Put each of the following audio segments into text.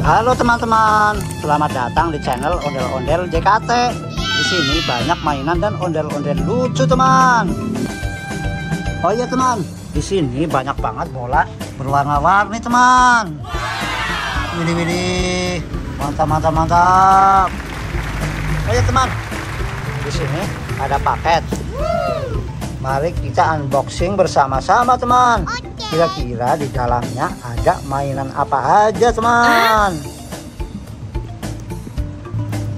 Halo teman-teman, selamat datang di channel Ondel-Ondel JKT. Di sini banyak mainan dan ondel-ondel lucu, teman. Oh iya teman, di sini banyak banget bola berwarna-warni, teman. Widih, mantap. Oh iya teman, di sini ada paket. Mari kita unboxing bersama-sama, teman. Kira-kira di dalamnya ada mainan apa aja, teman?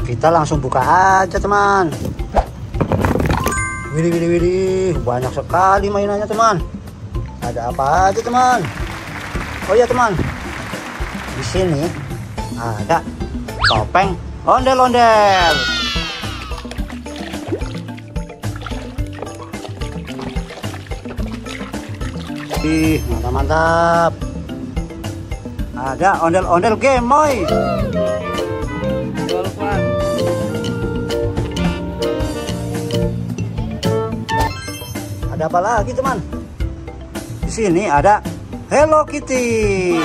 Kita langsung buka aja, teman. Widih, banyak sekali mainannya, teman. Ada apa aja, teman? Oh iya, teman. Di sini ada topeng ondel-ondel. Mantap. Ada ondel-ondel Game Boy. Ada apa lagi, teman? Di sini ada Hello Kitty.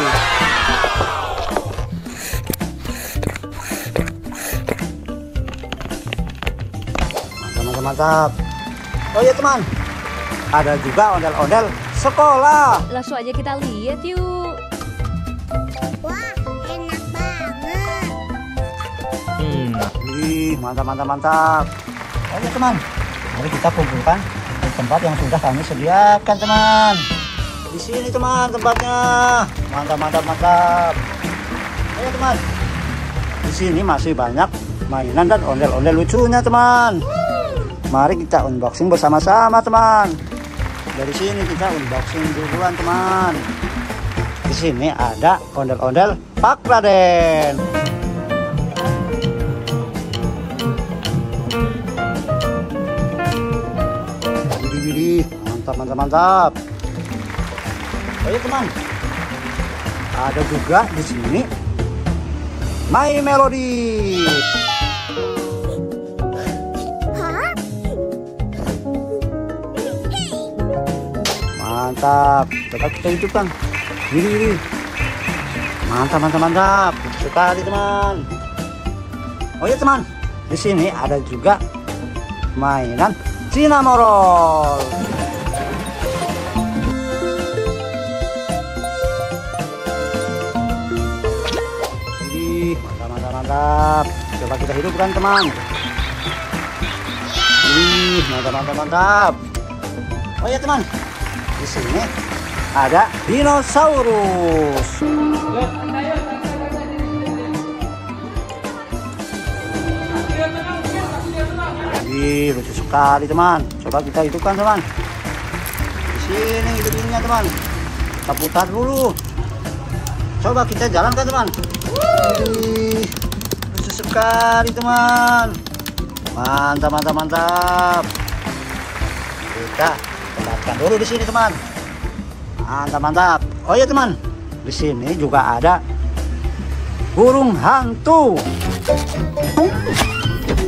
Mantap. Oh iya, teman. Ada juga ondel-ondel sekolah. Langsung aja kita lihat yuk. Wah, enak banget. Mantap. Oke teman, mari kita kumpulkan di tempat yang sudah kami sediakan, teman. Di sini, teman, tempatnya. Mantap. Oke teman, di sini masih banyak mainan dan ondel-ondel lucunya, teman. Mari kita unboxing bersama-sama, teman. Dari sini kita unboxing duluan, teman. Di sini ada ondel-ondel Pak Raden. Widih, mantap. Oh iya, teman. Ada juga di sini My Melody. Mantap, coba kita hidupkan. Widih, mantap sekali, teman. Oh ya teman, di sini ada juga mainan Cinnamoroll. Widih, mantap. Coba kita hidupkan, teman. Widih, mantap. Oh ya teman, di sini ada dinosaurus. Lucu sekali, teman. Coba kita hidupkan, teman. Di sini hidupinnya, teman. Kita putar dulu. Coba kita jalankan, teman. Lucu sekali, teman. Mantap. Kita tempatkan dulu di sini, teman. Mantap. Oh ya teman, di sini juga ada burung hantu.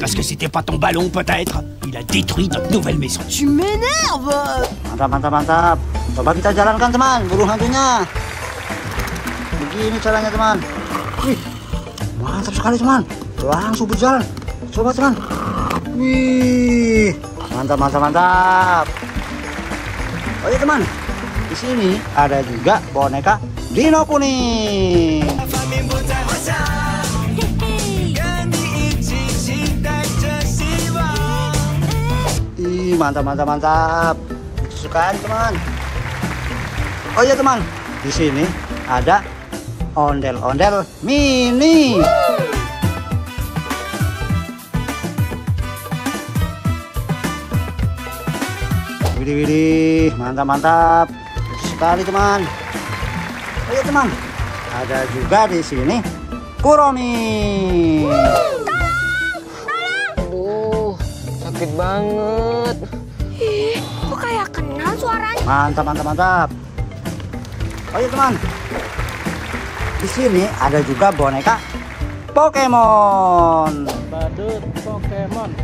Parce que c'était pas ton ballon peut-être. Il a détruit notre nouvelle maison. Tu m'énerves. Mantap. Coba kita jalankan, teman, burung hantunya. Begini caranya, teman. Wih, mantap sekali, teman. Langsung berjalan. Coba, teman. Wih, mantap. Oh ya teman, di sini ada juga boneka Dino kuning. Mantap. Sekali, teman. Oh ya teman, di sini ada ondel-ondel mini. Widih, mantap sekali, teman. Oh ya teman, ada juga di sini Kuromi. Aduh, sakit banget. Ih, kok kayak kenal suaranya? Mantap. Oh ya teman, di sini ada juga boneka Pokemon. Badut Pokemon.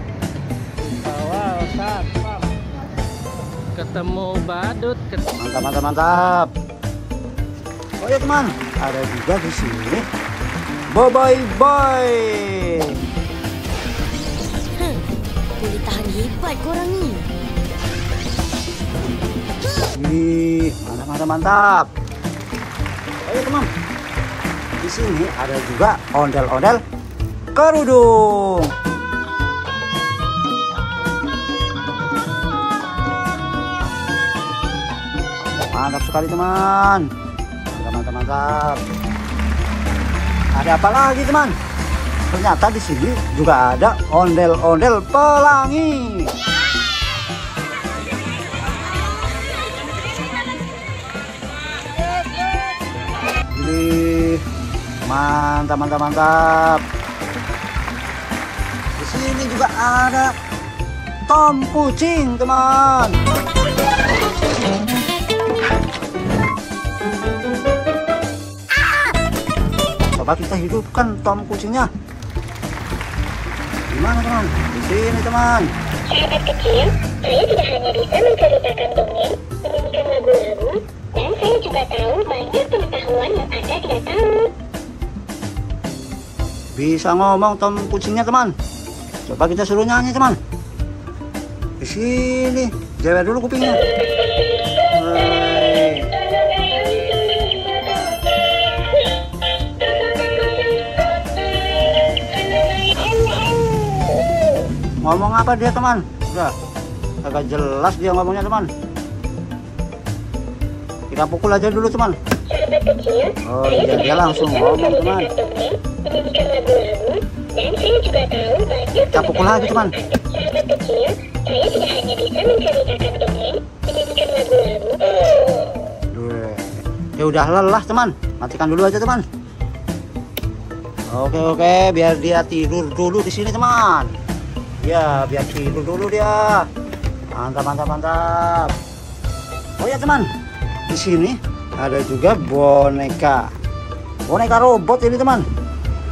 Awal satpam. Ketemu badut. Mantap. Oh ya teman, ada juga di sini Bye bye. Boleh tahan hebat korang ni. Wih, mantap. Ayo teman. Di sini ada juga ondel-ondel kerudung. Mantap sekali teman. Mantap. Ada apa lagi teman? Ternyata di sini juga ada ondel-ondel pelangi. Ini mantap. Di sini juga ada Tom kucing teman. Coba kita hidupkan Tom kucingnya. Gimana teman? Di sini teman. Sahabat kecil, saya tidak hanya bisa menceritakan dongeng, menyanyikan lagu-lagu, dan saya juga tahu banyak pengetahuan yang Anda tidak tahu. Bisa ngomong Tom kucingnya teman. Coba kita suruh nyanyi teman. Di sini, jewer dulu kupingnya. Hai. Ngomong apa dia teman? Udah agak jelas dia ngomongnya teman. Kita pukul aja dulu teman. Sahabat kecil, Oh saya iya, tidak dia hanya langsung bisa ngomong teman. menceritakan dongeng, menyanyikan lagu-lagu, dan saya juga tahu banyak Kita pukul lagi teman. Sahabat kecil, saya tidak hanya bisa menceritakan dongeng, menyanyikan lagu-lagu. Ya udah lelah teman, matikan dulu aja teman. Oke, biar dia tidur dulu di sini teman. Ya, biar tidur dulu dia. Mantap. Oh ya teman, di sini ada juga boneka robot ini teman.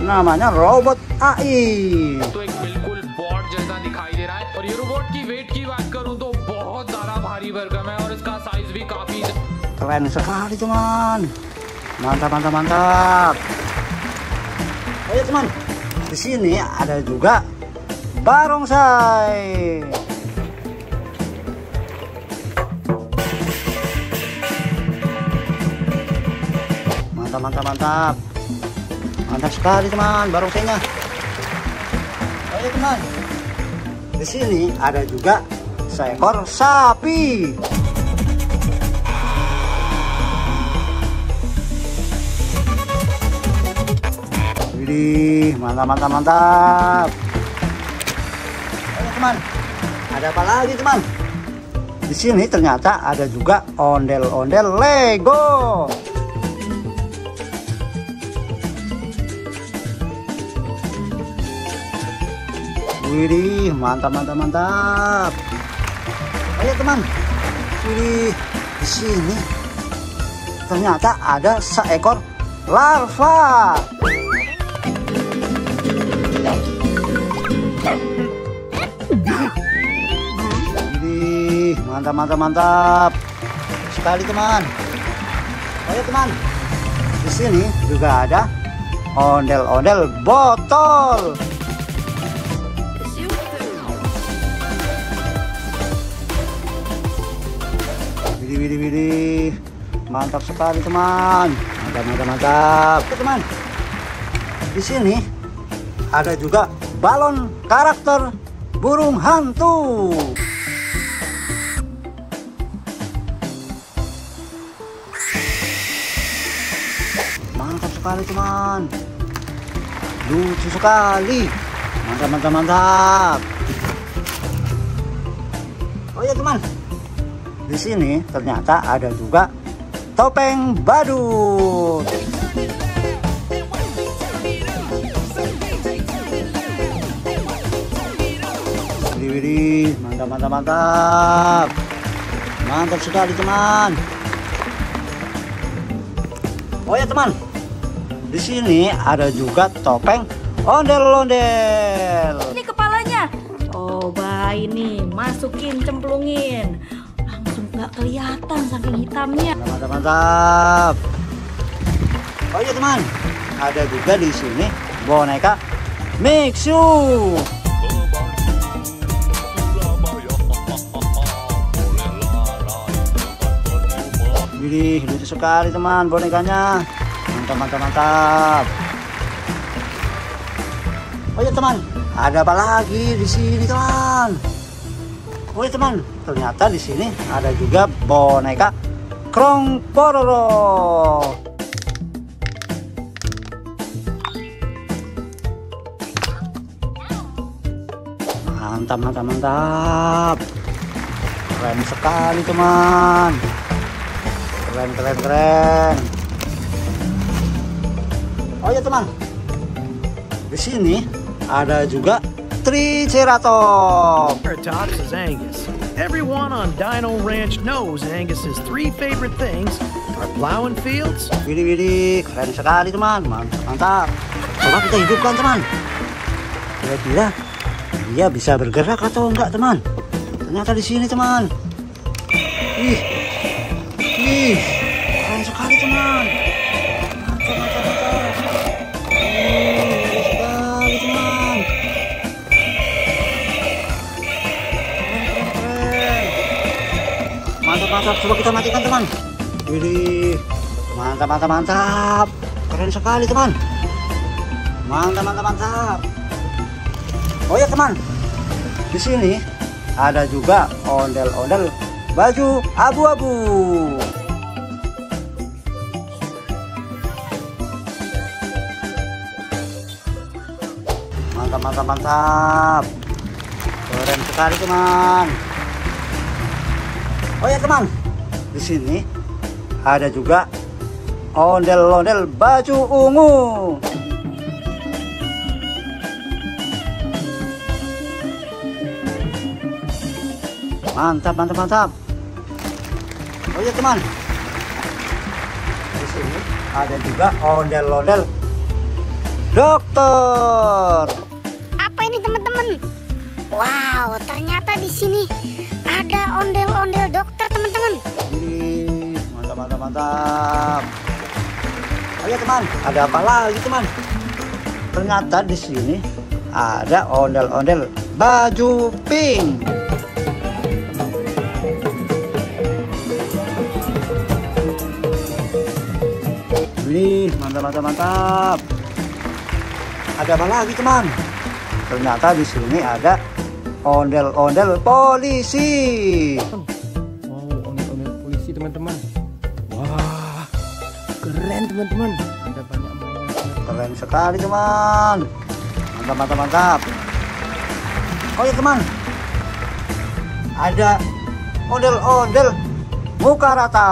Namanya robot AI. तो एक बिल्कुल बॉट जैसा दिखाई दे रहा है और ये रोबोट की वेट की बात करूं तो बहुत ज्यादा भारी भरकम है और इसका साइज भी काफी Keren sekali teman. Mantap. Oh ya teman, di sini ada juga barongsai. Mantap. Mantap sekali teman barongsainya. Oh ya teman, di sini ada juga seekor sapi. Widih, mantap. Ayo teman, ada apa lagi teman? Di sini ternyata ada juga ondel-ondel Lego. Widih, mantap. Ayo teman, widih, di sini ternyata ada seekor larva. Widih, mantap sekali teman. Ayo teman, di sini juga ada ondel-ondel botol. Widih, mantap sekali teman. Mantap. Oke teman, di sini ada juga balon karakter burung hantu. Mantap sekali teman, lucu sekali. Mantap. Oh ya teman, di sini ternyata ada juga topeng badut. Widih, mantap. Mantap sekali teman. Oh ya teman, di sini ada juga topeng ondel-ondel. Ini kepalanya. Coba ini masukin, cemplungin. Langsung nggak kelihatan saking hitamnya. Mantap. Oh iya teman, ada juga di sini boneka Mixu. Wih, lucu sekali teman bonekanya. Mantap, mantap, mantap. Oh ya teman, ada apa lagi di sini teman? Oh ya teman, ternyata di sini ada juga boneka Krong Pororo. Mantap, mantap, mantap. Keren sekali teman. Keren, keren, keren. Oh ya teman, di sini ada juga Triceratops. Triceratops is Angus. Everyone on Dino Ranch knows Angus's 3 favorite things are plowing fields. Widih, widih, keren sekali teman. Mantap, mantap. Coba kita hidupkan teman. Kira-kira dia bisa bergerak atau enggak teman? Ternyata di sini teman. Ih, ih, keren sekali teman. Mantap, mantap, mantap. Keren sekali teman. Keren, keren, keren. Mantap, mantap. Coba kita matikan teman. Widih, mantap, mantap, mantap. Keren sekali teman. Mantap, mantap, mantap. Oh ya teman, di sini ada juga ondel-ondel baju abu-abu. Mantap, mantap, mantap. Keren sekali teman. Oh ya teman, di sini ada juga ondel-ondel baju ungu. Mantap, mantap, mantap. Oh ya teman, di sini ada juga ondel-ondel dokter. Apa ini teman-teman? Wow, ternyata di sini ada ondel-ondel dokter teman-teman. Ih, mantap, mantap, mantap. Oh ya teman, ada apa lagi teman? Ternyata di sini ada ondel-ondel baju pink. Wih, mantap, mantap, mantap. Ada apa lagi teman? Ternyata di sini ada ondel-ondel polisi. Wow, ondel-ondel polisi teman-teman. Wah, keren teman-teman. Ada banyak mainan. Keren sekali teman. Mantap, mantap, mantap. Oh ya teman, ada ondel-ondel muka rata.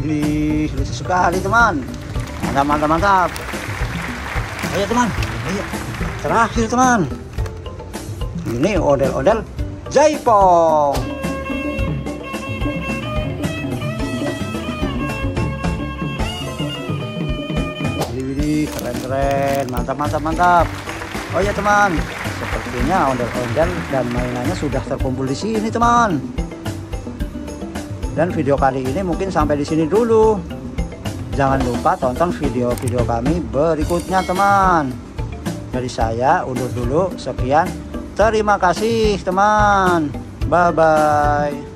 Ih, lucu sekali teman. Mantap, mantap, mantap. Ayo teman, ayo. Terakhir teman, ini ondel-ondel jaipong. Widih, keren-keren. Mantap, mantap, mantap. Oh ya teman, sepertinya ondel-ondel dan mainannya sudah terkumpul di sini teman. Dan video kali ini mungkin sampai di sini dulu. Jangan lupa tonton video-video kami berikutnya teman. Dari saya undur dulu. Sekian. Terima kasih teman. Bye-bye.